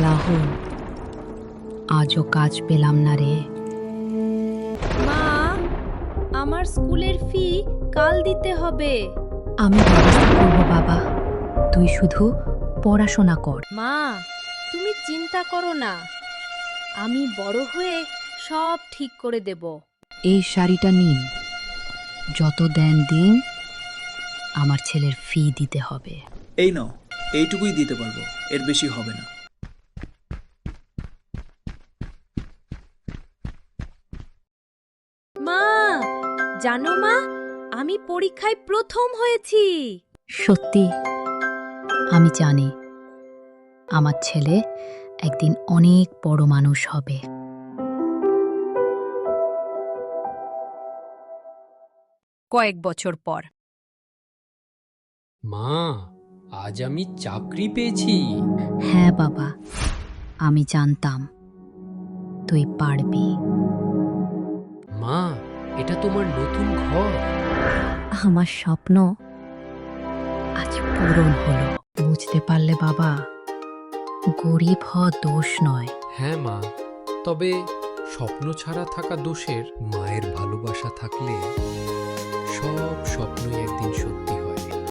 রাহুল, আজও কাজ পেলাম না রে। মা, আমার স্কুলের ফি কাল দিতে হবে। আমি ব্যবস্থা করব বাবা, তুই শুধু পড়াশোনা কর। মা, তুমি চিন্তা করো না, আমি বড় হয়ে সব ঠিক করে দেব। এই শাড়িটা নিন, যত দেন দিন, আমার ছেলের ফি দিতে হবে। এই নাও, এইটুকুই দিতে পারবো, এর বেশি হবে না। মা, জানো মা, আমি পরীক্ষায় প্রথম হয়েছি। সত্যি? আমি জানি আমার ছেলে একদিন অনেক বড় মানুষ হবে। কয়েক বছর পর। মা, আজ আমি চাকরি পেয়েছি। হ্যাঁ বাবা, আমি জানতাম তুই পারবি। মা, এটা তোমার নতুন ঘর। আমার স্বপ্ন আজ পূরণ হলো। বুঝতে পারলে বাবা, গরিব হওয়া দোষ নয়। হ্যাঁ মা, তবে স্বপ্ন ছাড়া থাকা দোষের, মায়ের ভালোবাসা থাকলে সব স্বপ্নই একদিন সত্যি